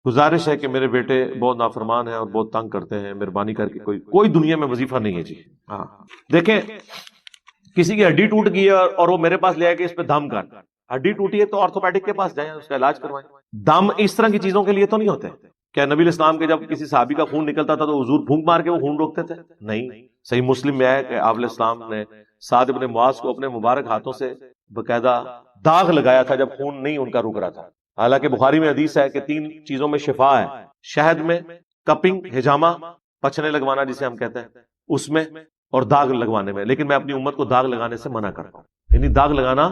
گزارش ہے کہ میرے بیٹے بہت نافرمان ہیں اور بہت تنگ کرتے ہیں، مہربانی کر کے کوئی دنیا میں وظیفہ نہیں ہے جی. ہاں دیکھیں، کسی کی ہڈی ٹوٹ گئی ہے اور وہ میرے پاس لے آئے کہ اس پہ دم کر. ہڈی ٹوٹی ہے تو آرتھوپیڈک کے پاس جائیں، اس کا علاج کروائیں. دم اس طرح کی چیزوں کے لیے تو نہیں ہوتے. کیا نبی علیہ السلام کے جب کسی صحابی کا خون نکلتا تھا تو حضور پھونک مار کے وہ خون روکتے تھے؟ نہیں. صحیح مسلم میں ہے کہ آپ علیہ السلام نے سعد بن معاذ کو اپنے مبارک ہاتھوں سے باقاعدہ داغ لگایا تھا جب خون نہیں ان کا رک رہا تھا. حالانکہ بخاری میں حدیث ہے کہ 3 چیزوں میں شفا ہے: شہد میں، کپنگ ہجامہ پچھنے لگوانا جسے ہم کہتے ہیں اس میں، اور داغ لگوانے میں. لیکن میں اپنی امت کو داغ لگانے سے منع کرتا ہوں، یعنی داغ لگانا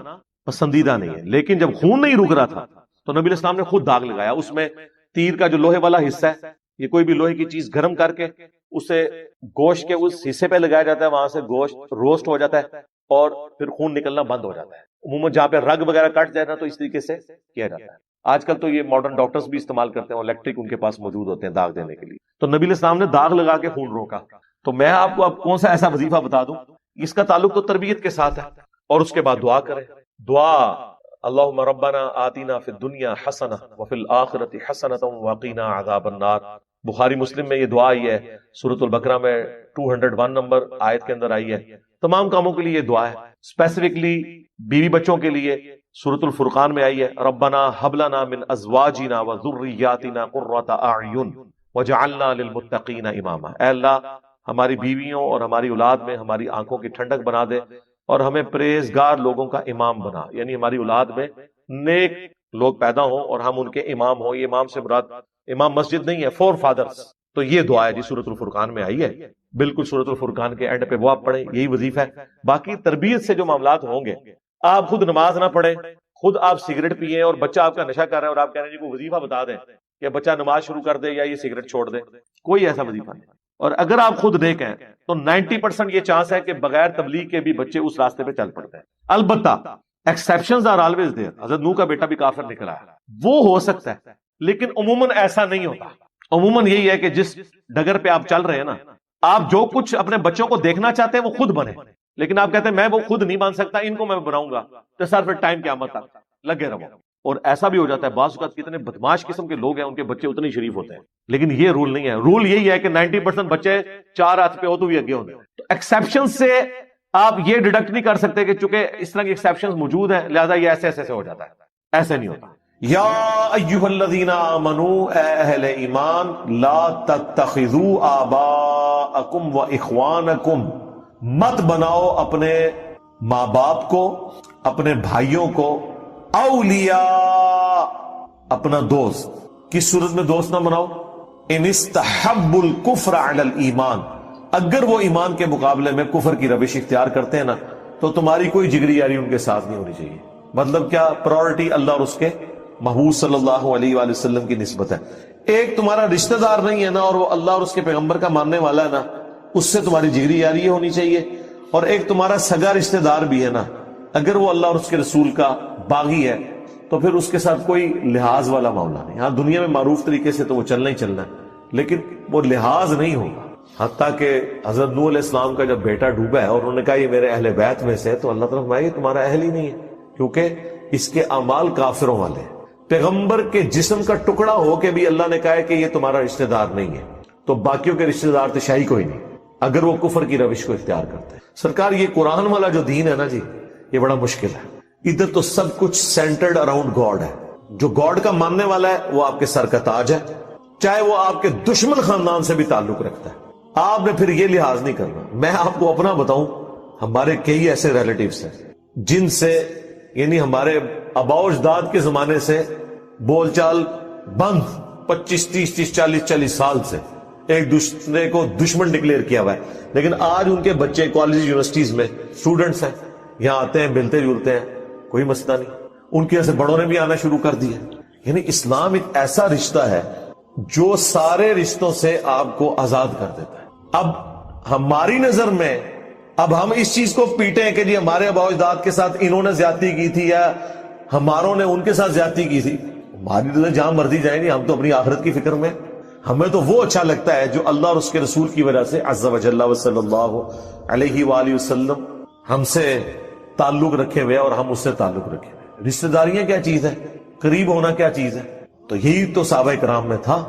پسندیدہ نہیں ہے. لیکن جب خون نہیں رک رہا تھا تو نبی علیہ السلام نے خود داغ لگایا. اس میں تیر کا جو لوہے والا حصہ ہے، یہ کوئی بھی لوہے کی چیز گرم کر کے اسے گوشت کے اس حصے پہ لگایا جاتا ہے، وہاں سے گوشت روسٹ ہو جاتا ہے اور پھر خون نکلنا بند ہو جاتا ہے. عموماً جہاں پہ رگ وغیرہ کٹ جائے نا تو اس طریقے سے کیا جاتا ہے. آج کل تو یہ ماڈرن ڈاکٹرز بھی استعمال کرتے ہیں، الیکٹرک ان کے پاس موجود ہوتے ہیں داغ دینے کے لیے. تو نبی علیہ السلام نے داغ لگا کے خون روکا. تو میں آپ کو اب کون سا ایسا وظیفہ بتا دوں، اس کا تعلق تو تربیت کے ساتھ ہے. اور اس کے بعد دعا کریں. دعا اللہم ربنا آتینا فی الدنیا حسنہ وفی الآخرۃ حسنۃ وقینا عذاب النار. بخاری مسلم میں یہ دعا آئی ہے، سورۃ البقرہ میں 201 نمبر آیت کے اندر آئی ہے. تمام کاموں کے لیے یہ دعا ہے. اسپیسیفکلی بیوی بچوں کے لیے سورۃ الفرقان میں آئی ہے، ربنا ھب لنا من ازواجنا وذریاتنا قرۃ اعین وجعلنا للمتقین اماما. اے اللہ ہماری بیویوں اور ہماری اولاد میں ہماری آنکھوں کی ٹھنڈک بنا دے اور ہمیں پرہیزگار لوگوں کا امام بنا. یعنی ہماری اولاد میں نیک لوگ پیدا ہوں اور ہم ان کے امام ہوں. یہ امام سے مراد امام مسجد نہیں ہے، فور فادرز. تو یہ دعا ہے جی سورۃ الفرقان میں آئی ہے. بالکل سورۃ الفرقان کے اینڈ پہ وہ آپ پڑھیں، یہی وظیفہ ہے. باقی تربیت سے جو معاملات ہوں گے، آپ خود نماز نہ پڑھیں، خود آپ سگریٹ پیئیں اور بچہ آپ کا نشہ کر رہا ہے اور آپ کہہ رہے ہیں جی کوئی وظیفہ بتا دیں کہ بچہ نماز شروع کر دے یا یہ سگریٹ چھوڑ دے. کوئی ایسا وظیفہ نہیں. اور اگر آپ خود نیک ہیں تو 90% یہ چانس ہے کہ بغیر تبلیغ کے بھی بچے اس راستے پہ چل پڑتے ہیں. البتہ ایکسیپشنز آر آلویز دیئر. حضرت نوح کا بیٹا بھی کافر نکلا ہے، وہ ہو سکتا ہے، لیکن عموماً ایسا نہیں ہوتا. عموماً یہی ہے کہ جس ڈگر پہ آپ چل رہے ہیں نا، آپ جو کچھ اپنے بچوں کو دیکھنا چاہتے ہیں وہ خود بنے. لیکن آپ کہتے ہیں میں وہ خود نہیں بن سکتا، ان کو میں بناؤں گا، تو سر پھر ٹائم قیامت تک لگے رہو. اور ایسا بھی ہو جاتا ہے بعض اوقات کتنے بدماش قسم کے لوگ ہیں ان کے بچے اتنے شریف ہوتے ہیں. لیکن یہ رول نہیں ہے. رول یہی ہے کہ 90% بچے 4 ہاتھ پہ ہو تو بھی اگے ہوتے ہیں. تو ایکسیپشن سے آپ یہ ڈیڈکٹ نہیں کر سکتے کہ چونکہ اس طرح کی ایکسیپشن موجود ہیں لہذا یہ ایسے ایسے سے ہو جاتا ہے. ایسے نہیں ہوتا. یا ایھا الذین آمنوا، اے اہل ایمان، لا تتخذوا آباءکم و اخوانکم، مت بناؤ اپنے ماں باپ کو، اپنے بھائیوں کو، اولیاء، اپنا دوست. کس صورت میں دوست نہ بناؤ؟ ان استحبوا الکفر علی الایمان، اگر وہ ایمان کے مقابلے میں کفر کی روش اختیار کرتے ہیں نا تو تمہاری کوئی جگری یاری ان کے ساتھ نہیں ہونی چاہیے. مطلب کیا؟ پرائورٹی اللہ اور اس کے محبوب صلی اللہ علیہ وآلہ وسلم کی نسبت ہے. ایک تمہارا رشتہ دار نہیں ہے نا اور وہ اللہ اور اس کے پیغمبر کا ماننے والا ہے نا، اس سے تمہاری جگری یاری ہونی چاہیے. اور ایک تمہارا سگا رشتہ دار بھی ہے نا، اگر وہ اللہ اور اس کے رسول کا باغی ہے تو پھر اس کے ساتھ کوئی لحاظ والا معاملہ نہیں. ہاں دنیا میں معروف طریقے سے تو وہ چلنا ہی چلنا ہے، لیکن وہ لحاظ نہیں ہوگا. حتیٰ کہ حضرت نوح علیہ السلام کا جب بیٹا ڈوبا ہے اور انہوں نے کہا یہ میرے اہل بیت میں سے، تو اللہ تعالیٰ فرمایا یہ تمہارا اہل ہی نہیں ہے، کیونکہ اس کے اعمال کافروں والے ہیں. پیغمبر کے جسم کا ٹکڑا ہو کے بھی اللہ نے کہا ہے کہ یہ تمہارا رشتہ دار نہیں ہے، تو باقیوں کے رشتہ دار تو شاہی کوئی نہیں اگر وہ کفر کی روش کو اختیار کرتے ہیں. سرکار یہ قرآن والا جو دین ہے نا جی، یہ بڑا مشکل ہے. ادھر تو سب کچھ سینٹرڈ اراؤنڈ گاڈ ہے. جو گاڈ کا ماننے والا ہے وہ آپ کے سر کا تاج ہے، چاہے وہ آپ کے دشمن خاندان سے بھی تعلق رکھتا ہے. آپ نے پھر یہ لحاظ نہیں کرنا. میں آپ کو اپنا بتاؤں، ہمارے کئی ایسے ریلیٹیوز ہیں جن سے یعنی ہمارے آباء و اجداد کے زمانے سے بول چال بند، 25 30 40 سال سے ایک دوسرے کو دشمن ڈکلیئر کیا ہوا ہے. لیکن آج ان کے بچے کالج یونیورسٹیز میں اسٹوڈنٹس ہیں، یہاں آتے ہیں، ملتے جلتے ہیں، کوئی مسئلہ نہیں. ان کے ایسے بڑوں نے بھی آنا شروع کر دیا. یعنی اسلام ایک ایسا رشتہ ہے جو سارے رشتوں سے آپ کو آزاد کر دیتا ہے. اب ہماری نظر میں اب ہم اس چیز کو پیٹیں کہ جی ہمارے آباء و اجداد کے ساتھ انہوں نے زیادتی کی تھی یا ہماروں نے ان کے ساتھ زیادتی کی تھی. ہماری تو جہاں مرضی جائیں گی، ہم تو اپنی آخرت کی فکر میں. ہمیں تو وہ اچھا لگتا ہے جو اللہ اور اس کے رسول کی وجہ سے عز و جل و صلی اللہ علیہ وآلہ وسلم ہم سے تعلق رکھے ہوئے اور ہم اس سے تعلق رکھے ہوئے. رشتہ داریاں کیا چیز ہے؟ قریب ہونا کیا چیز ہے؟ تو یہی تو صحابہ کرام میں تھا.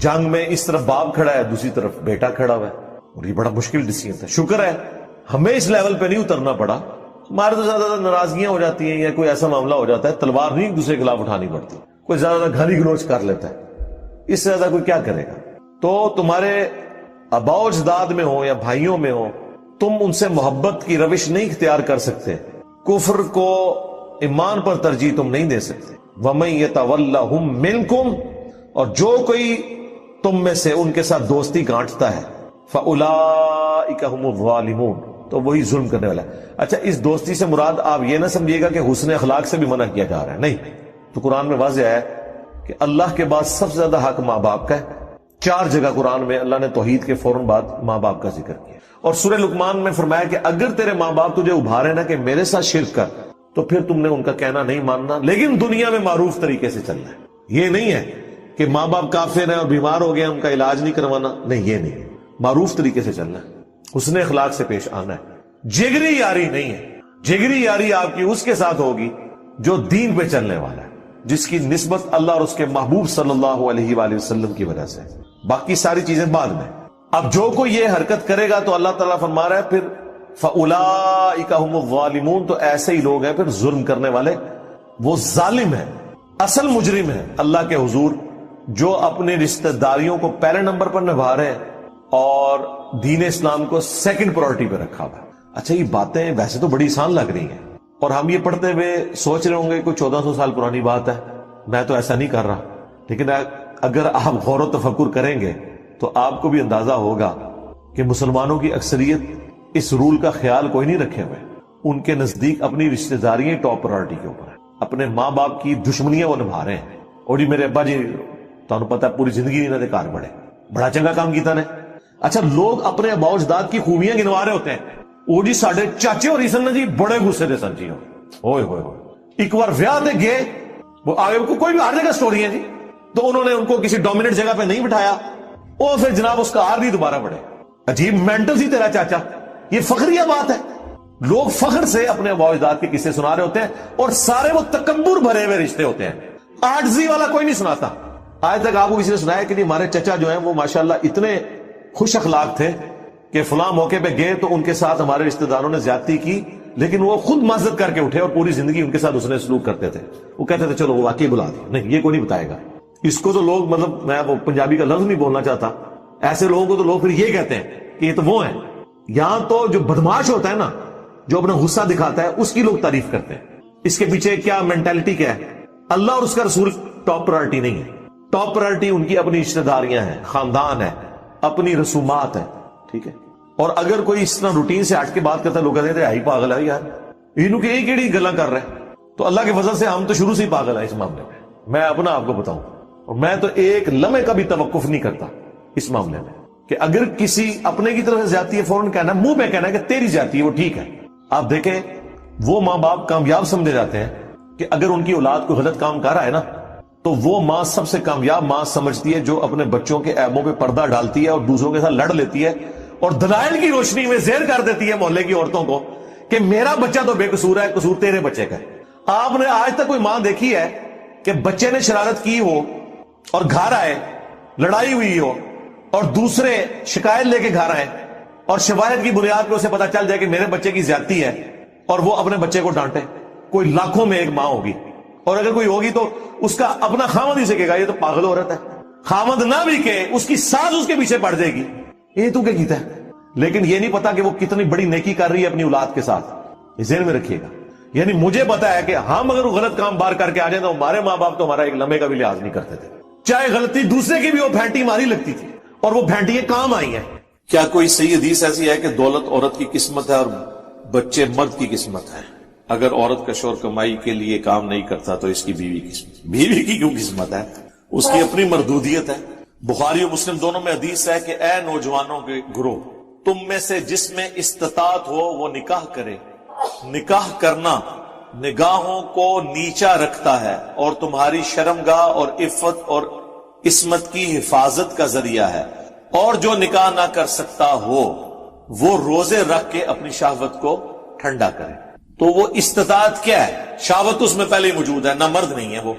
جنگ میں اس طرف باپ کھڑا ہے, دوسری طرف بیٹا کھڑا ہوا ہے, اور یہ بڑا مشکل ڈیسیجن تھا. شکر ہے ہمیں اس لیول پہ نہیں اترنا پڑا. ہمارے تو زیادہ ناراضگیاں ہو جاتی ہیں یا کوئی ایسا معاملہ ہو جاتا ہے, تلوار نہیں ایک دوسرے کے خلاف اٹھانی پڑتی, کوئی زیادہ گالی گلوچ کر لیتا ہے, اس سے زیادہ کوئی کیا کرے گا. تو تمہارے آباء و اجداد میں ہو یا بھائیوں میں ہو, تم ان سے محبت کی روش نہیں اختیار کر سکتے, کفر کو ایمان پر ترجیح تم نہیں دے سکتے. وَمَن يَتَوَلَّهُم مِّنكُمْ, اور جو کوئی تم میں سے ان کے ساتھ دوستی گانٹتا ہے, فَأُولَٰئِكَ هُمُ الظَّالِمُونَ, تو وہی ظلم کرنے والا ہے. اچھا, اس دوستی سے مراد آپ یہ نہ سمجھیے گا کہ حسن اخلاق سے بھی منع کیا جا رہا ہے, نہیں. تو قرآن میں واضح ہے کہ اللہ کے بعد سب سے زیادہ حق ماں باپ کا ہے. 4 جگہ قرآن میں اللہ نے توحید کے فوراً بعد ماں باپ کا ذکر کیا. اور سورہ لقمان میں فرمایا کہ اگر تیرے ماں باپ تجھے ابھارے نا کہ میرے ساتھ شرک کر, تو پھر تم نے ان کا کہنا نہیں ماننا, لیکن دنیا میں معروف طریقے سے چلنا ہے. یہ نہیں ہے کہ ماں باپ کافر ہیں اور بیمار ہو گئے ان کا علاج نہیں کروانا, نہیں, یہ نہیں ہے. معروف طریقے سے چلنا ہے, حسن اخلاق سے پیش آنا ہے. جگری یاری نہیں ہے. جگری یاری آپ کی اس کے ساتھ ہوگی جو دین پہ چلنے والا ہے, جس کی نسبت اللہ اور اس کے محبوب صلی اللہ علیہ وآلہ وسلم کی وجہ سے. باقی ساری چیزیں بعد میں. اب جو کوئی یہ حرکت کرے گا تو اللہ تعالیٰ فرما رہا ہے پھر فَأُولَٰئِكَ هُمُ الظَّالِمُونَ, تو ایسے ہی لوگ ہیں پھر ظلم کرنے والے. وہ ظالم ہیں, اصل مجرم ہے اللہ کے حضور, جو اپنے رشتہ داریوں کو پہلے نمبر پر نبھا رہے ہیں اور دین اسلام کو سیکنڈ پرائورٹی پہ رکھا ہوا ہے. اچھا, یہ باتیں ویسے تو بڑی آسان لگ رہی ہیں اور ہم یہ پڑھتے ہوئے سوچ رہے ہوں گے کوئی 1400 سال پرانی بات ہے, میں تو ایسا نہیں کر رہا. لیکن اگر آپ غور و تفکر کریں گے تو آپ کو بھی اندازہ ہوگا کہ مسلمانوں کی اکثریت اس رول کا خیال کوئی نہیں رکھے ہوئے. ان کے نزدیک اپنی رشتہ داریاں ٹاپ پرائورٹی کے اوپر ہیں, اپنے ماں باپ کی دشمنیاں وہ نبھا رہے ہیں. اور جی میرے ابا جی تمہیں پتا ہے پوری زندگی انہوں نے کار بڑھے, بڑا چنگا کام کیتا نے. اچھا, لوگ اپنے ابا اجداد کی خوبیاں گنوا رہے ہوتے ہیں. وہ جی ساڈے چاچے اور سن جی بڑے غصے دے سن جی, ہوئے ہوئے ایک بار ویاہ دے گئے, وہ آگے کوئی بھی ہر جگہ سٹوری ہے جی, تو انہوں نے ان کو کسی ڈومیننٹ جگہ پہ نہیں بٹھایا, وہ پھر جناب اس کا آر نہیں دوبارہ بڑھے. عجیب مینٹل سی تیرا چاچا, یہ فخریہ بات ہے. لوگ فخر سے اپنے ابا اجداد کے قصے سنا رہے ہوتے ہیں اور سارے وہ تکبر بھرے ہوئے رشتے ہوتے ہیں. عاجزی والا کوئی نہیں سناتا. آج تک آپ کو کسی نے سنایا کہ ہمارے چچا جو ہیں وہ ماشاءاللہ اتنے خوش اخلاق تھے کہ فلاں موقع پہ گئے تو ان کے ساتھ ہمارے رشتہ داروں نے زیادتی کی, لیکن وہ خود معذرت کر کے اٹھے اور پوری زندگی ان کے ساتھ اس نے سلوک کرتے تھے. وہ کہتے تھے چلو وہ واقعی بلا دیا. نہیں, یہ کوئی نہیں بتائے گا. اس کو تو لوگ, مطلب میں وہ پنجابی کا لفظ نہیں بولنا چاہتا, ایسے لوگوں کو تو لوگ پھر یہ کہتے ہیں کہ یہ تو وہ ہیں. یہاں تو جو بدماش ہوتا ہے نا, جو اپنا غصہ دکھاتا ہے, اس کی لوگ تعریف کرتے ہیں. اس کے پیچھے کیا مینٹالٹی کیا ہے؟ اللہ اور اس کا رسول ٹاپ پرائورٹی نہیں ہے. ٹاپ پرائورٹی ان کی اپنی رشتہ داریاں ہیں, خاندان ہے, اپنی رسومات ہیں. ٹھیک ہے, اور اگر کوئی اس طرح روٹین سے ہٹ کے بات کرتا ہے, لوگ کہتے ہیں ہی پاگل ہے یار, انہوں کے ایک ایڑی گلاں کر رہے ہیں. تو اللہ کے فضل سے ہم تو شروع سے ہی پاگل ہیں اس معاملے میں. میں اپنا آپ کو بتاؤں, اور میں تو ایک لمحے کا بھی توقف نہیں کرتا اس معاملے میں کہ اگر کسی اپنے کی طرف سے زیادتی ہے فوراً کہنا, منہ پہ کہنا کہ تیری زیادتی ہے وہ ٹھیک ہے. آپ دیکھیں وہ ماں باپ کامیاب سمجھے جاتے ہیں کہ اگر ان کی اولاد کو غلط کام کر رہا ہے نا, تو وہ ماں سب سے کامیاب ماں سمجھتی ہے جو اپنے بچوں کے عیبوں پہ پردہ ڈالتی ہے اور دوسروں کے ساتھ لڑ لیتی ہے اور دلائل کی روشنی میں زہر کر دیتی ہے محلے کی عورتوں کو کہ میرا بچہ تو بے قصور ہے, قصور تیرے بچے کا ہے. آپ نے آج تک کوئی ماں دیکھی ہے کہ بچے نے شرارت کی ہو اور گھر آئے, لڑائی ہوئی ہو اور دوسرے شکایت لے کے گھر آئے اور شواہد کی بنیاد پہ اسے پتا چل جائے کہ میرے بچے کی زیادتی ہے اور وہ اپنے بچے کو ڈانٹے؟ کوئی لاکھوں میں ایک ماں ہوگی, اور اگر کوئی ہوگی تو اس کا اپنا خامد ہی سے کہے گا یہ تو پاگل عورت ہے. خامد نہ بھی کہ اس کی ساز اس کے پیچھے پڑ جائے گی, یہ تو کیا کیتا ہے. لیکن یہ نہیں پتا کہ وہ کتنی بڑی نیکی کر رہی ہے اپنی اولاد کے ساتھ. یہ ذہن میں رکھیے گا. یعنی مجھے پتا ہے کہ ہم اگر وہ غلط کام بار کر کے آ جائیں تو ہمارے ماں باپ تو ہمارا ایک لمحے کا بھی لحاظ نہیں کرتے تھے, چاہے غلطی دوسرے کی بھی وہ پھینٹی ماری لگتی تھی, اور وہ پھینٹی کام آئی ہیں. کیا کوئی صحیح حدیث ایسی ہے کہ دولت عورت کی قسمت ہے اور بچے مرد کی قسمت ہے؟ اگر عورت کا شوہر کمائی کے لیے کام نہیں کرتا تو اس کی بیوی کی قسمت, بیوی کی کیوں قسمت ہے؟ اس کی اپنی مردودیت ہے. بخاری و مسلم دونوں میں حدیث ہے کہ اے نوجوانوں کے گروہ, تم میں سے جس میں استطاعت ہو وہ نکاح کرے. نکاح کرنا نگاہوں کو نیچا رکھتا ہے اور تمہاری شرمگاہ اور عفت اور عصمت کی حفاظت کا ذریعہ ہے. اور جو نکاح نہ کر سکتا ہو وہ روزے رکھ کے اپنی شہوت کو ٹھنڈا کرے. تو وہ استطاعت کیا ہے؟ شہوت اس میں پہلے ہی موجود ہے, نہ مرد نہیں ہے وہ,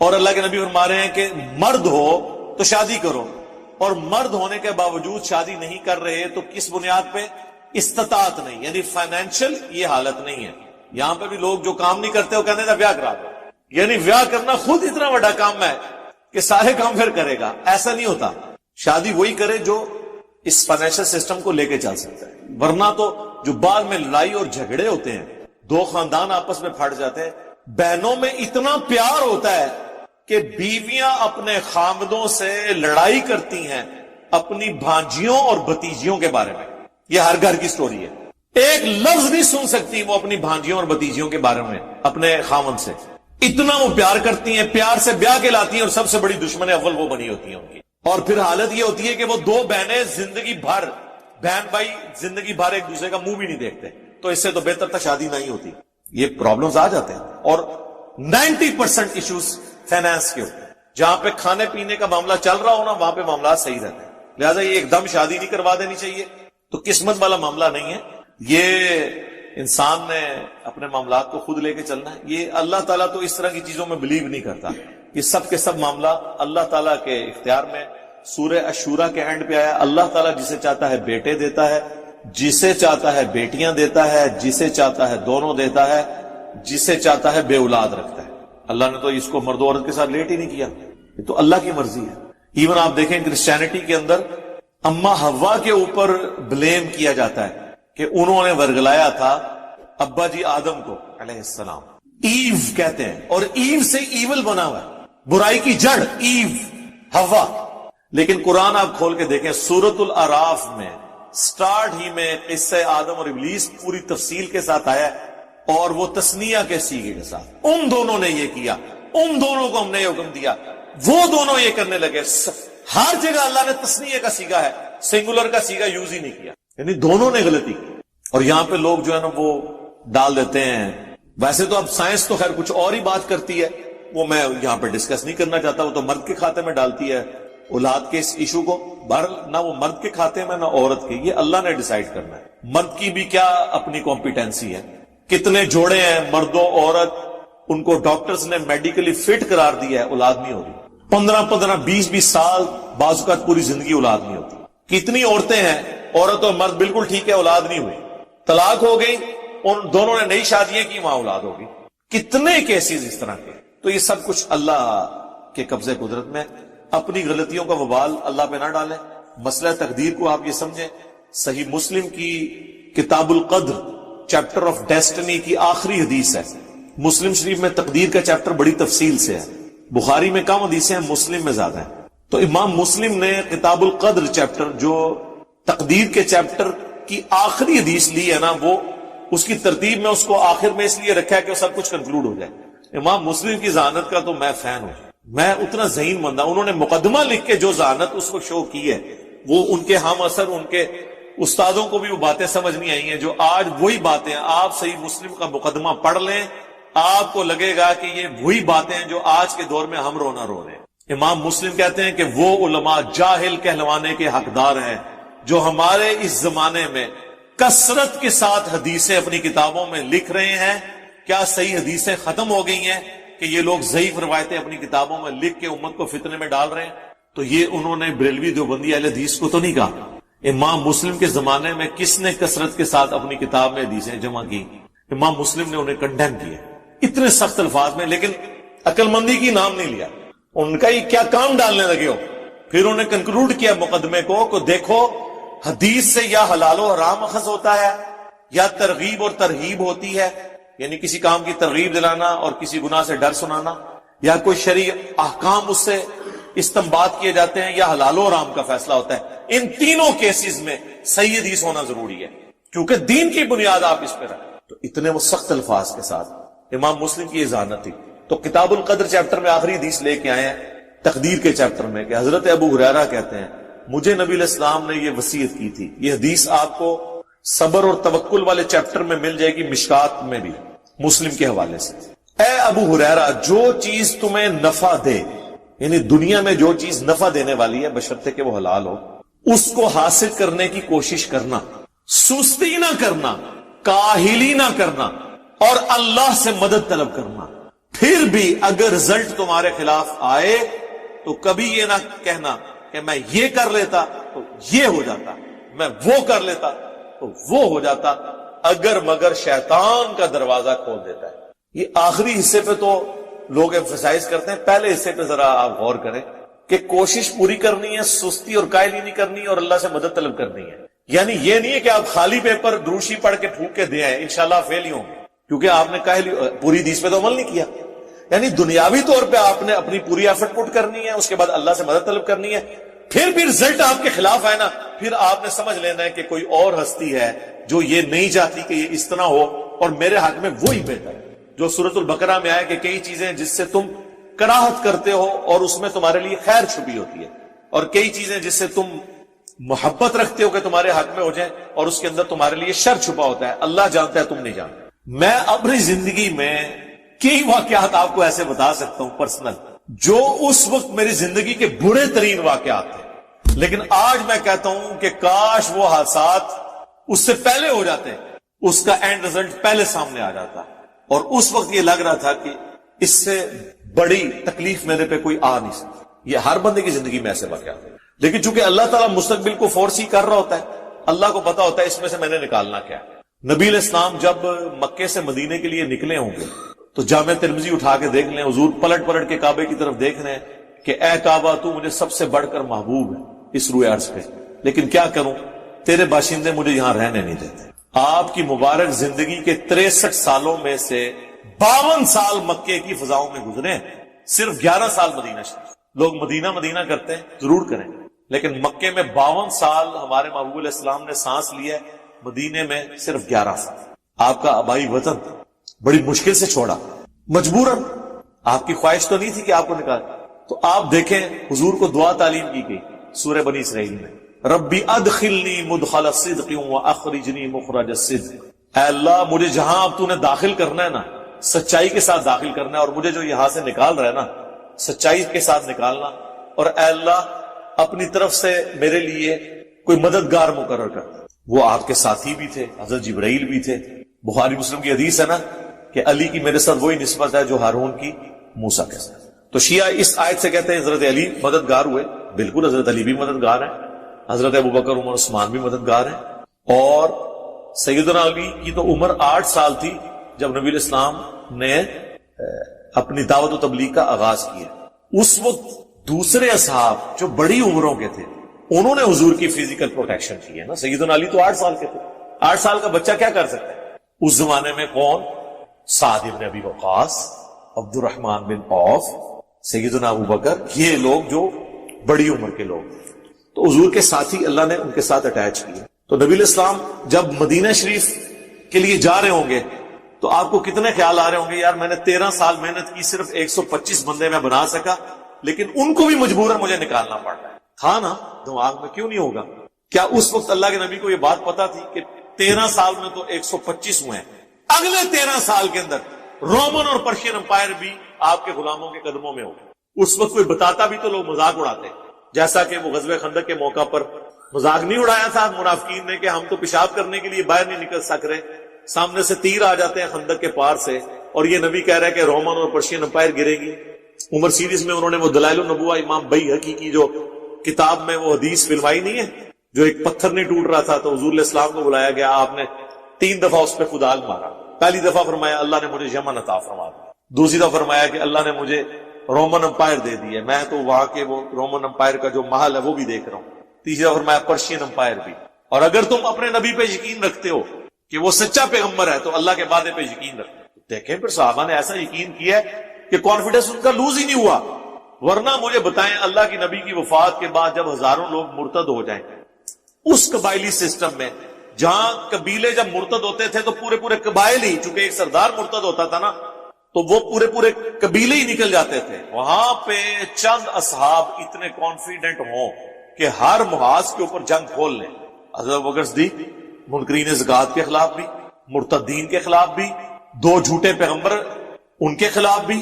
اور اللہ کے نبی فرما رہے ہیں کہ مرد ہو تو شادی کرو، اور مرد ہونے کے باوجود شادی نہیں کر رہے تو کس بنیاد پہ؟ استطاعت نہیں، یعنی فائنینشل یہ حالت نہیں ہے۔ یہاں پہ بھی لوگ جو کام نہیں کرتے وہ کہتے ہیں بیاہ کرا دو، یعنی بیاہ کرنا خود اتنا بڑا کام ہے کہ سارے کام پھر کرے گا، ایسا نہیں ہوتا۔ شادی وہی کرے جو اس فائنینشل سسٹم کو لے کے چل سکتا ہے، ورنہ تو جو بعد میں لڑائی اور جھگڑے ہوتے ہیں، دو خاندان آپس میں پھٹ جاتے ہیں، بہنوں میں اتنا پیار ہوتا ہے کہ بیویاں اپنے خامدوں سے لڑائی کرتی ہیں اپنی بھانجیوں اور بھتیجیوں کے بارے میں۔ یہ ہر گھر کی سٹوری ہے، ایک لفظ نہیں سن سکتی وہ اپنی بھانجیوں اور بھتیجیوں کے بارے میں اپنے خامد سے، اتنا وہ پیار کرتی ہیں، پیار سے بیاہ کے لاتی ہیں، اور سب سے بڑی دشمن اول وہ بنی ہوتی ہیں ان کی۔ اور پھر حالت یہ ہوتی ہے کہ وہ دو بہنیں زندگی بھر، بہن بھائی زندگی بھر ایک دوسرے کا منہ بھی نہیں دیکھتے، تو اس سے تو بہتر تک شادی نہیں ہوتی۔ یہ پرابلمز آ جاتے ہیں، اور 90% ایشوز فائنانس کے ہوتے ہیں۔ جہاں پہ کھانے پینے کا معاملہ چل رہا ہو نا، وہاں پہ معاملات صحیح رہتے ہیں۔ لہٰذا یہ ایک دم شادی نہیں کروا دینی چاہیے، تو قسمت والا معاملہ نہیں ہے، یہ انسان نے اپنے معاملات کو خود لے کے چلنا ہے۔ یہ اللہ تعالیٰ تو اس طرح کی چیزوں میں بلیو نہیں کرتا، یہ سب کے سب معاملہ اللہ تعالیٰ کے اختیار میں۔ سورہ الشورى کے اینڈ پہ آیا، اللہ تعالیٰ جسے چاہتا ہے بیٹے دیتا ہے، جسے چاہتا ہے بیٹیاں دیتا ہے، جسے چاہتا ہے دونوں دیتا ہے، جسے چاہتا ہے بے اولاد رکھتا ہے۔ اللہ نے تو اس کو مرد و عورت کے ساتھ لیٹ ہی نہیں کیا، یہ تو اللہ کی مرضی ہے۔ ایون آپ دیکھیں کرسچینٹی کے اندر اما حوا کے اوپر بلیم کیا جاتا ہے کہ انہوں نے ورگلایا تھا ابا جی آدم کو علیہ السلام، ایو کہتے ہیں، اور ایو سے ایول بنا ہوا ہے، برائی کی جڑ ایو، حوا۔ لیکن قرآن آپ کھول کے دیکھیں، سورۃ الاعراف میں سٹارٹ ہی میں قصہ آدم اور ابلیس پوری تفصیل کے ساتھ آیا ہے، اور وہ تسنیہ کے سیغے کے ساتھ، ان دونوں نے یہ کیا، ان دونوں کو ہم نے حکم دیا، وہ دونوں یہ کرنے لگے۔ ہر جگہ اللہ نے تسنیہ کا سیغہ ہے، سنگولر کا سیغہ یوز ہی نہیں کیا، یعنی دونوں نے غلطی کی۔ اور یہاں پہ لوگ جو ہے نا وہ ڈال دیتے ہیں، ویسے تو اب سائنس تو خیر کچھ اور ہی بات کرتی ہے، وہ میں یہاں پہ ڈسکس نہیں کرنا چاہتا، وہ تو مرد کے کھاتے میں ڈالتی ہے اولاد کے اس ایشو کو، بہرحال نہ وہ مرد کے کھاتے میں نہ عورت کے، یہ اللہ نے ڈیسائیڈ کرنا ہے۔ مرد کی بھی کیا اپنی کمپیٹنسی ہے، کتنے جوڑے ہیں مرد و عورت، ان کو ڈاکٹرز نے میڈیکلی فٹ قرار دیا ہے، اولاد نہیں ہوتی، 15 20 سال، بعض اوقات پوری زندگی اولاد نہیں ہوتی۔ کتنی عورتیں ہیں، عورت اور مرد بالکل ٹھیک ہے، اولاد نہیں ہوئی، طلاق ہو گئی، ان دونوں نے نئی شادیاں کی، وہاں اولاد ہوگی۔ کتنے کیسز اس طرح کے، تو یہ سب کچھ اللہ کے قبضے قدرت میں۔ اپنی غلطیوں کا وبال اللہ پہ نہ ڈالیں، مسئلہ تقدیر کو آپ یہ سمجھیں۔ صحیح مسلم کی کتاب القدر چیپٹر آف ڈیسٹنی کی آخری حدیث ہے، مسلم شریف میں تقدیر کا چیپٹر بڑی تفصیل سے ہے، بخاری میں کم حدیثیں ہیں، مسلم میں زیادہ ہیں۔ تو امام مسلم نے کتاب القدر چیپٹر، جو تقدیر کے چیپٹر کی آخری حدیث لی ہے نا، وہ اس کی ترتیب میں اس کو آخر میں اس لیے رکھا ہے کہ سب کچھ کنکلوڈ ہو جائے۔ امام مسلم کی ذہانت کا تو میں فین ہوں، میں اتنا ذہین بندہ، انہوں نے مقدمہ لکھ کے جو ذہانت اس کو شو کی ہے، وہ ان کے ہم اثر، ان کے استادوں کو بھی وہ باتیں سمجھ نہیں آئی ہیں جو آج وہی باتیں۔ آپ صحیح مسلم کا مقدمہ پڑھ لیں، آپ کو لگے گا کہ یہ وہی باتیں ہیں جو آج کے دور میں ہم رونا رو رہے ہیں۔ امام مسلم کہتے ہیں کہ وہ علماء جاہل کہلوانے کے حقدار ہیں جو ہمارے اس زمانے میں کثرت کے ساتھ حدیثیں اپنی کتابوں میں لکھ رہے ہیں۔ کیا صحیح حدیثیں ختم ہو گئی ہیں کہ یہ لوگ ضعیف روایتیں اپنی کتابوں میں لکھ کے امت کو فتنے میں ڈال رہے ہیں؟ تو یہ انہوں نے بریلوی دیوبندی اہل حدیث کو تو نہیں کہا۔ امام مسلم کے زمانے میں کس نے کثرت کے ساتھ اپنی کتاب میں حدیثیں جمع کی؟ امام مسلم نے انہیں کنڈیم کیا اتنے سخت الفاظ میں، لیکن عقل مندی کی نام نہیں لیا، ان کا یہ کیا کام ڈالنے لگے ہو۔ پھر انہوں نے کنکلوڈ کیا مقدمے کو دیکھو حدیث سے یا حلال و حرام اخذ ہوتا ہے یا ترغیب اور ترہیب ہوتی ہے، یعنی کسی کام کی ترغیب دلانا اور کسی گناہ سے ڈر سنانا، یا کوئی شرعی احکام اس سے استنباط کیے جاتے ہیں، یا حلال و حرام کا فیصلہ ہوتا ہے۔ ان تینوں کیسز میں صحیح حدیث ہونا ضروری ہے، کیونکہ دین کی بنیاد آپ اس پہ رکھیں۔ تو اتنے وہ سخت الفاظ کے ساتھ امام مسلم کی یہ ذہانت تھی۔ تو کتاب القدر چیپٹر میں آخری حدیث لے کے آئے ہیں تقدیر کے چیپٹر میں کہ حضرت ابو ہریرہ کہتے ہیں مجھے نبی علیہ السلام نے یہ وصیت کی تھی۔ یہ حدیث آپ کو صبر اور توکل والے چیپٹر میں مل جائے گی، مشکات میں بھی، مسلم کے حوالے سے۔ اے ابو ہریرہ، جو چیز تمہیں نفع دے، یعنی دنیا میں جو چیز نفع دینے والی ہے بشرطے کہ وہ حلال ہو، اس کو حاصل کرنے کی کوشش کرنا، سستی نہ کرنا، کاہلی نہ کرنا، اور اللہ سے مدد طلب کرنا۔ پھر بھی اگر رزلٹ تمہارے خلاف آئے تو کبھی یہ نہ کہنا کہ میں یہ کر لیتا تو یہ ہو جاتا، میں وہ کر لیتا تو وہ ہو جاتا، اگر مگر شیطان کا دروازہ کھول دیتا ہے۔ یہ آخری حصے پہ تو لوگ ایمفسائز کرتے ہیں، پہلے حصے پہ ذرا آپ غور کریں کہ کوشش پوری کرنی ہے، سستی اور کائلی نہیں کرنی، اور اللہ سے مدد طلب کرنی ہے۔ یعنی یہ نہیں ہے کہ آپ خالی پیپر دروشی پڑھ کے پھونک کے دے آئیں، انشاءاللہ فیل ہی ہوں گے، کیونکہ آپ نے پوری حدیث پہ تو عمل نہیں کیا۔ یعنی دنیاوی طور پہ آپ نے اپنی پوری ایفرٹ پٹ کرنی ہے، اس کے بعد اللہ سے مدد طلب کرنی ہے، پھر بھی رزلٹ آپ کے خلاف آئے نا، پھر آپ نے سمجھ لینا ہے کہ کوئی اور ہستی ہے جو یہ نہیں چاہتی کہ یہ اس طرح ہو، اور میرے حق میں وہی بہتر ہے۔ جو سورۃ البقرہ میں آیا کہ کئی چیزیں جس سے تم کراہت کرتے ہو اور اس میں تمہارے لیے خیر چھپی ہوتی ہے، اور کئی چیزیں جس سے تم محبت رکھتے ہو کہ تمہارے حق میں ہو جائیں اور اس کے اندر تمہارے لیے شر چھپا ہوتا ہے، اللہ جانتا ہے تم نہیں جانتے۔ میں اپنی زندگی میں کئی واقعات آپ کو ایسے بتا سکتا ہوں پرسنل، جو اس وقت میری زندگی کے برے ترین واقعات تھے، لیکن آج میں کہتا ہوں کہ کاش وہ حادثات اس سے پہلے ہو جاتے، اس کا اینڈ رزلٹ پہلے سامنے آ جاتا، اور اس وقت یہ لگ رہا تھا کہ اس سے بڑی تکلیف میرے پہ کوئی آ نہیں سکتی۔ یہ ہر بندے کی زندگی میں ایسے واقعات ہیں، لیکن چونکہ اللہ تعالیٰ مستقبل کو فورسی کر رہا ہوتا ہے، اللہ کو پتا ہوتا ہے اس میں سے میں نے نکالنا کیا ہے۔ نبی علیہ السلام جب مکے سے مدینے کے لیے نکلے ہوں گے تو جامع ترمذی اٹھا کے دیکھ لیں، حضور پلٹ پلٹ کے کعبے کی طرف دیکھ رہے ہیں کہ اے کعبہ تو مجھے سب سے بڑھ کر محبوب ہے اس روئے عرض پہ، لیکن کیا کروں، تیرے باشندے مجھے یہاں رہنے نہیں دیتے۔ آپ کی مبارک زندگی کے 63 سالوں میں سے 52 سال مکے کی فضاؤں میں گزرے، صرف 11 سال مدینہ شریف۔ لوگ مدینہ مدینہ کرتے ہیں، ضرور کریں، لیکن مکے میں 52 سال ہمارے محبوب علیہ السلام نے سانس لیا، مدینے میں صرف 11 سال۔ آپ کا آبائی وطن بڑی مشکل سے چھوڑا، مجبوراً، آپ کی خواہش تو نہیں تھی کہ آپ کو نکال۔ تو آپ دیکھیں حضور کو دعا تعلیم کی گئی سورہ بنی اسرائیل میں، ربی ادخلنی مدخل صدق واخرجنی مخرج صدق، اے اللہ مجھے جہاں اب تو نے داخل کرنا ہے نا، سچائی کے ساتھ داخل کرنا ہے، اور مجھے جو یہاں سے نکال رہا ہے نا، سچائی کے ساتھ نکالنا، اور اے اللہ اپنی طرف سے میرے لیے کوئی مددگار مقرر کر۔ وہ آپ کے ساتھی بھی تھے، حضرت جبرائیل بھی تھے، بخاری مسلم کی حدیث ہے نا کہ علی کی میرے ساتھ وہی نسبت ہے جو ہارون کی موسیٰ کے ساتھ۔ تو شیعہ اس آیت سے کہتے ہیں حضرت علی مددگار ہوئے، بالکل حضرت علی بھی مددگار ہیں، حضرت ابوبکر عمر عثمان بھی مددگار ہیں، اور سیدنا علی کی تو عمر 8 سال تھی جب نبی الاسلام نے اپنی دعوت و تبلیغ کا آغاز کیا۔ اس وقت دوسرے اصحاب جو بڑی عمروں کے تھے انہوں نے حضور کی فزیکل پروٹیکشن کی ہے نا، سیدنا علی تو 8 سال کے تھے، 8 سال کا بچہ کیا کر سکتا ہے؟ اس زمانے میں کون؟ سعد بن ابی وقاص، عبد الرحمن بن عوف، سیدنا ابوبکر، یہ لوگ جو بڑی عمر کے لوگ، تو حضور کے ساتھی اللہ نے ان کے ساتھ اٹیچ کیے۔ تو نبی علیہ السلام جب مدینہ شریف کے لیے جا رہے ہوں گے تو آپ کو کتنے خیال آ رہے ہوں گے، یار میں نے 13 سال محنت کی، صرف 125 بندے میں بنا سکا، لیکن ان کو بھی مجبوراً مجھے نکالنا پڑ رہا ہے۔ تھا نا دماغ میں، کیوں نہیں ہوگا؟ کیا اس وقت اللہ کے نبی کو یہ بات پتا تھی کہ 13 سال میں تو 125 ہوئے ہیں، اگلے 13 سال کے اندر رومن اور پرشین امپائر بھی آپ کے غلاموں کے قدموں میں ہوگا؟ اس وقت کوئی بتاتا بھی تو لوگ مذاق اڑاتے، جیسا کہ وہ غزوہ خندق کے موقع پر مذاق نہیں اڑایا تھا منافقین نے کہ ہم تو پیشاب کرنے کے لیے باہر نہیں نکل سک رہے، سامنے سے تیر آ جاتے ہیں خندق کے پار سے، اور یہ نبی کہہ رہا ہے کہ رومن اور پرشین امپائر گرے گی۔ عمر سیریز میں انہوں نے وہ دلائل النبوہ امام بیہقی کی جو کتاب میں وہ حدیث فلمائی نہیں ہے، جو ایک پتھر نہیں ٹوٹ رہا تھا تو حضور علیہ السلام کو بلایا گیا، آپ نے 3 دفعہ اس پہ کدال مارا۔ پہلی دفعہ فرمایا اللہ نے مجھے یمن عطا فرما دیا، دوسری دفعہ فرمایا کہ اللہ نے مجھے رومن امپائر دے دی ہے، میں تو وہاں کے وہ رومن امپائر کا جو محل ہے وہ بھی دیکھ رہا ہوں، تیسری دفعہ فرمایا پرشین امپائر بھی۔ اور اگر تم اپنے نبی پہ یقین رکھتے ہو کہ وہ سچا پیغمبر ہے تو اللہ کے وعدے پہ یقین رکھتے۔ دیکھیں پھر صحابہ نے ایسا یقین کیا ہے کہ کانفیڈنس ان کا لوز ہی نہیں ہوا۔ ورنہ مجھے بتائیں اللہ کی نبی کی وفات کے بعد جب ہزاروں لوگ مرتد ہو جائیں، اس قبائلی سسٹم میں جہاں قبیلے جب مرتد ہوتے تھے تو پورے پورے قبائل ہی، چونکہ ایک سردار مرتد ہوتا تھا نا تو وہ پورے پورے قبیلے ہی نکل جاتے تھے، وہاں پہ چند اصحاب اتنے کانفیڈنٹ ہوں کہ ہر محاذ کے اوپر جنگ کھول لیں۔ حضرت ابوبکر صدیق منکرین زکات کے خلاف بھی، مرتدین کے خلاف بھی، 2 جھوٹے پیغمبر ان کے خلاف بھی،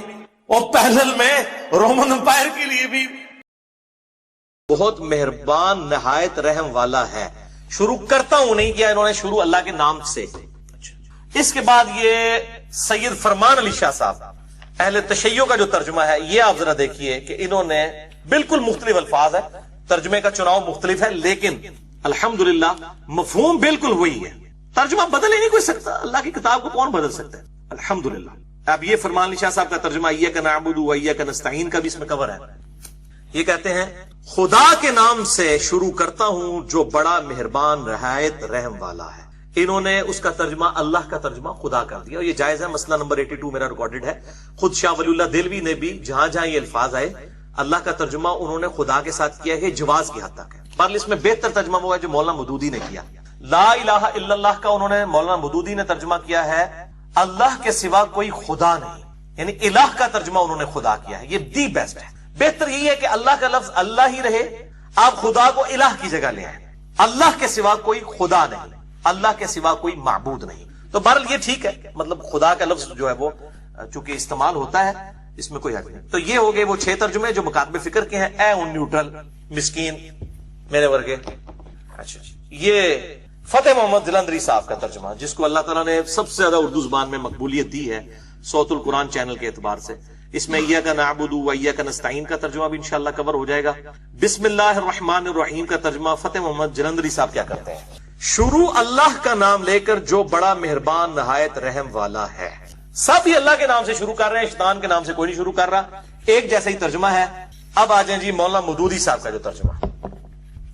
اور پہلل میں رومن امپائر کے لیے بھی۔ بہت مہربان نہایت رحم والا ہے۔ شروع کرتا ہوں نہیں کیا انہوں نے، شروع اللہ کے نام سے۔ اس کے بعد یہ سید فرمان علی شاہ صاحب اہل تشیع کا جو ترجمہ ہے یہ آپ ذرا دیکھیے کہ انہوں نے بالکل مختلف الفاظ ہے، ترجمے کا چناؤ مختلف ہے، لیکن الحمدللہ مفہوم بالکل وہی ہے. ترجمہ بدل ہی نہیں کوئی سکتا، اللہ کی کتاب کو کون بدل سکتا ہے؟ الحمدللہ. اب یہ فرمان علی شاہ صاحب کا ترجمہ ایاک نعبد و ایاک نستعین کا بھی اس میں کور ہے. یہ کہتے ہیں خدا کے نام سے شروع کرتا ہوں جو بڑا مہربان رحایت رحم والا ہے. انہوں نے اس کا ترجمہ اللہ کا ترجمہ خدا کر دیا، اور یہ جائز ہے. مسئلہ نمبر 82 میرا ریکارڈڈ ہے. خود شاہ ولی اللہ دہلوی نے بھی جہاں جہاں یہ الفاظ آئے اللہ کا ترجمہ انہوں نے خدا کے ساتھ کیا ہے، جواز کی حد تک ہے. پر اس میں بہتر ترجمہ وہ ہے جو مولانا مودودی نے کیا. لا الہ الا اللہ کا انہوں نے مولانا مودودی نے ترجمہ کیا ہے اللہ کے سوا کوئی خدا نہیں، یعنی الہ کا ترجمہ انہوں نے خدا کیا ہے. یہ دی بیسٹ ہے. بہتر یہی ہے کہ اللہ کا لفظ اللہ ہی رہے، آپ خدا کو الہ کی جگہ لے آئیں. اللہ کے سوا کوئی خدا نہیں، اللہ کے سوا کوئی معبود نہیں. تو بہرحال یہ ٹھیک ہے، مطلب خدا کا لفظ جو ہے وہ چونکہ استعمال ہوتا ہے اس میں کوئی حق نہیں. تو یہ ہو گئے وہ 6 ترجمے جو مکاتب فکر کے ہیں. اے ان نیوٹرل مسکین میرے ورگے. اچھا یہ فتح محمد جلندری صاحب کا ترجمہ جس کو اللہ تعالیٰ نے سب سے زیادہ اردو زبان میں مقبولیت دی ہے صوت القرآن چینل کے اعتبار سے. اس میں ایاک نعبد و ایاک نستعین کا ترجمہ بھی انشاءاللہ کور ہو جائے گا. بسم اللہ الرحمن الرحیم کا ترجمہ فتح محمد جلندری صاحب کیا کرتے ہیں؟ شروع اللہ کا نام لے کر جو بڑا مہربان نہایت رحم والا ہے. سب ہی اللہ کے نام سے شروع کر رہے ہیں، شیطان کے نام سے کوئی نہیں شروع کر رہا. ایک جیسا ہی ترجمہ ہے. اب آ جائیں جی مولانا مودودی صاحب کا جو ترجمہ،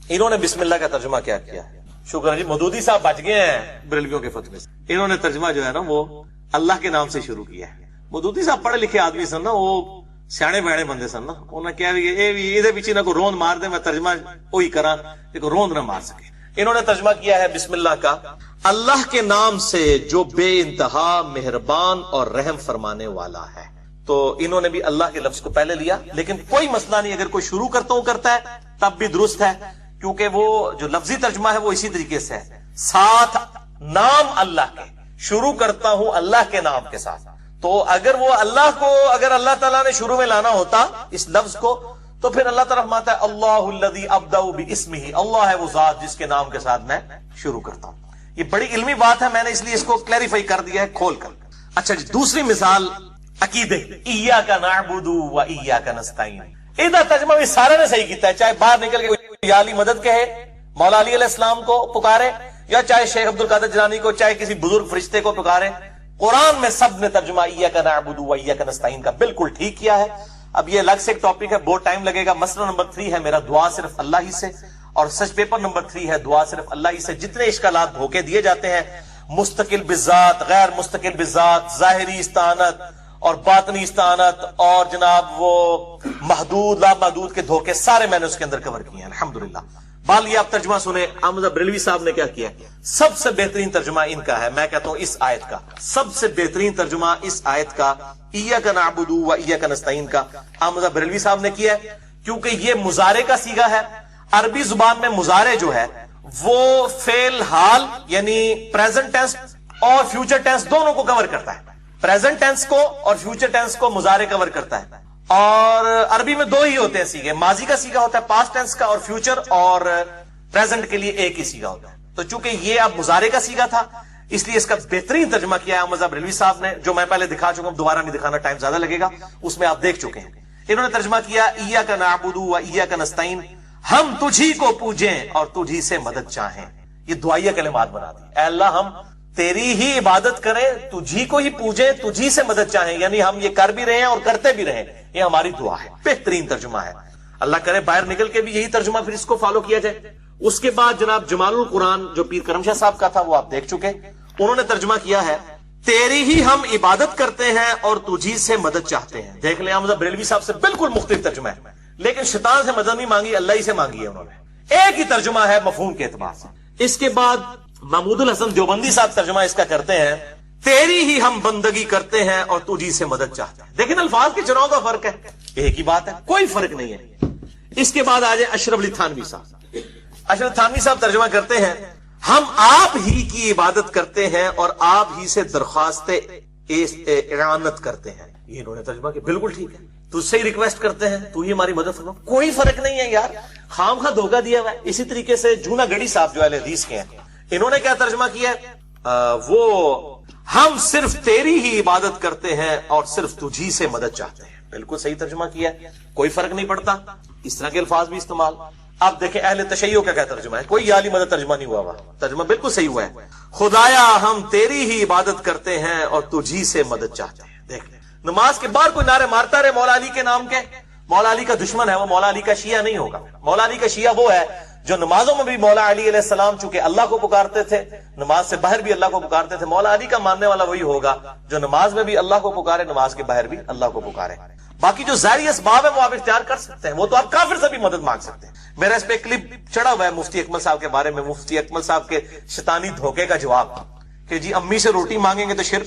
انہوں نے بسم اللہ کا ترجمہ کیا کیا ہے. شکر ہے جی مودودی صاحب بچ گئے ہیں بریلویوں کے فتوے سے. انہوں نے ترجمہ جو ہے نا وہ اللہ کے نام سے شروع کیا ہے. مودودی صاحب پڑھے لکھے آدمی سن نا، وہ سیانے بیانے بندے سن نا. انہوں نے کہا یہ پیچھے نہ کوئی روند مار دے، میں ترجمہ وہی کرا کہ کوئی روند نہ مار سکے. انہوں نے ترجمہ کیا ہے بسم اللہ کا اللہ کے نام سے جو بے انتہا مہربان اور رحم فرمانے والا ہے. تو انہوں نے بھی اللہ کے لفظ کو پہلے لیا، لیکن کوئی مسئلہ نہیں اگر کوئی شروع کرتا ہوں کرتا ہے تب بھی درست ہے، کیونکہ وہ جو لفظی ترجمہ ہے وہ اسی طریقے سے ہے. ساتھ نام اللہ کے شروع کرتا ہوں اللہ کے نام کے ساتھ. تو اگر وہ اللہ کو اگر اللہ تعالیٰ نے شروع میں لانا ہوتا اس لفظ کو تو پھر اللہ تعالیٰ فرماتا ہے اللہ الذی ابدأ باسمہ، اللہ ہے وہ ذات جس کے نام کے ساتھ میں شروع کرتا ہوں. یہ بڑی علمی بات ہے، میں نے اس لیے اس کو کلیریفائی کر دیا ہے کھول کر. اچھا جی دوسری مثال عقیدے ایاک نعبد و ایاک نستعین. ادھر ترجمہ بھی سارے نے صحیح کیتا ہے، چاہے باہر نکل کے کوئی یا علی مدد کہے، مولا علی علیہ السلام کو پکارے، یا چاہے شیخ عبد القادر جیلانی کو، چاہے کسی بزرگ فرشتے کو پکارے. قرآن میں سب نے ترجمہ ایاک نعبد و ایاک نستعین کا بالکل ٹھیک کیا ہے. اب یہ الگ سے ایک ٹاپک ہے، بہت ٹائم لگے گا. مسئلہ نمبر 3 ہے میرا دعا صرف اللہ ہی سے، اور سچ پیپر نمبر 3 ہے دعا صرف اللہ ہی سے. جتنے اشکالات دھوکے دیے جاتے ہیں مستقل بالذات، غیر مستقل بالذات، ظاہری استعانت اور باطنی استعانت، اور جناب وہ محدود لا محدود کے دھوکے سارے میں نے اس کے اندر کور کیے ہیں الحمدللہ. بال یہ آپ ترجمہ سنیں احمد بریلوی صاحب نے کیا کیا ہے. سب سے بہترین ترجمہ ان کا ہے، میں کہتا ہوں اس آیت کا سب سے بہترین ترجمہ اس آیت کا ایاک نعبد و ایاک نستعین کا احمد بریلوی صاحب نے کیا ہے، کیونکہ یہ مضارع کا صیغہ ہے. عربی زبان میں مضارع جو ہے وہ فعل حال یعنی پریزنٹ ٹینس اور فیوچر ٹینس دونوں کو کور کرتا ہے. پریزنٹ ٹینس کو اور فیوچر ٹینس کو مضارع کور کرتا ہے. اور عربی میں 2 ہی ہوتے ہیں صیغے، ماضی کا صیغہ ہوتا ہے پاسٹ ٹینس کا، اور فیوچر اور پریزنٹ کے لیے ایک ہی صیغہ ہوتا ہے. تو چونکہ یہ اب مضارع کا صیغہ تھا اس لیے اس کا بہترین ترجمہ کیا ہے احمد بریلوی صاحب نے، جو میں پہلے دکھا چکا ہوں، دوبارہ نہیں دکھانا ٹائم زیادہ لگے گا، اس میں آپ دیکھ چکے ہیں. انہوں نے ترجمہ کیا ایاک نعبد و ایاک نستعین، ہم تجھی کو پوجیں اور تجھی سے مدد چاہیں. یہ دعائیہ کلمات بنا دی. اے اللہ ہم تیری ہی عبادت کریں، تجھی کو ہی پوجیں، تجھی سے مدد چاہیں، یعنی ہم یہ کر بھی رہے ہیں اور کرتے بھی رہے. یہ ہماری دعا ہے. بہترین ترجمہ ہے. اللہ کرے باہر نکل کے بھی یہی ترجمہ پھر اس کو فالو کیا جائے. اس کے بعد جناب جمال القرآن جو پیر کرم شاہ صاحب کا تھا وہ آپ دیکھ چکے. انہوں نے ترجمہ کیا ہے تیری ہی ہم عبادت کرتے ہیں اور تجھی سے مدد چاہتے ہیں. دیکھ لیں احمد بریلوی صاحب سے بالکل مختلف ترجمہ ہے، لیکن شیطان سے مدد نہیں مانگی، اللہ ہی سے مانگی ہے انہوں نے. ایک ہی ترجمہ ہے مفہوم کے اعتبار سے. اس کے بعد محمود الحسن دیوبندی صاحب ترجمہ اس کا کرتے ہیں تیری ہی ہم بندگی کرتے ہیں اور تجھی سے مدد چاہتے ہیں. لیکن الفاظ کے چناؤ کا فرق ہے، ایک ہی بات ہے، کوئی فرق نہیں ہے. اس کے بعد آ جائے اشرف علی تھانوی صاحب. اشرف تھانوی صاحب ترجمہ کرتے ہیں ہم آپ ہی کی عبادت کرتے ہیں اور آپ ہی سے درخواست اعانت کرتے ہیں. یہ انہوں نے ترجمہ کیا بالکل ٹھیک ہے، تجھ سے ہی ریکویسٹ کرتے ہیں، تو ہی ہماری مدد فرما. کوئی فرق نہیں ہے یار، خام خواہ دھوکہ دیا ہوا ہے. اسی طریقے سے جونا گڑی صاحب جو اہل حدیث کے ہیں، انہوں نے کیا ترجمہ کیا ہے وہ ہم صرف تیری ہی عبادت کرتے ہیں اور صرف تجھی سے مدد چاہتے ہیں. بالکل صحیح ترجمہ کیا ہے, کوئی فرق نہیں پڑتا. اس طرح کے الفاظ بھی استعمال. اب دیکھیں اہل تشیع کا کیا ترجمہ ہے, کوئی عالی مدد ترجمہ نہیں ہوا. ترجمہ بالکل صحیح ہوا ہے, خدایا ہم تیری ہی عبادت کرتے ہیں اور تجھی سے مدد چاہتے ہیں. دیکھ نماز کے بعد کوئی نعرے مارتا رہے مولا علی کے نام کے, مولا علی کا دشمن ہے, وہ مولا علی کا شیعہ نہیں ہوگا. مولا علی کا شیعہ وہ ہے جو نمازوں میں بھی مولا علی علیہ السلام چونکہ اللہ کو پکارتے تھے, نماز سے باہر بھی اللہ کو پکارتے تھے. مولا علی کا ماننے والا وہی ہوگا جو نماز میں بھی اللہ کو پکارے, نماز کے باہر بھی اللہ کو پکارے. باقی جو ظاہری اسباب ہے وہ آپ اختیار کر سکتے ہیں, وہ تو آپ کافر سے بھی مدد مانگ سکتے ہیں. میرا اس پہ کلپ چڑھا ہوا ہے مفتی اکمل صاحب کے بارے میں, مفتی اکمل صاحب کے شیطانی دھوکے کا جواب کہ جی امی سے روٹی مانگیں گے تو شرک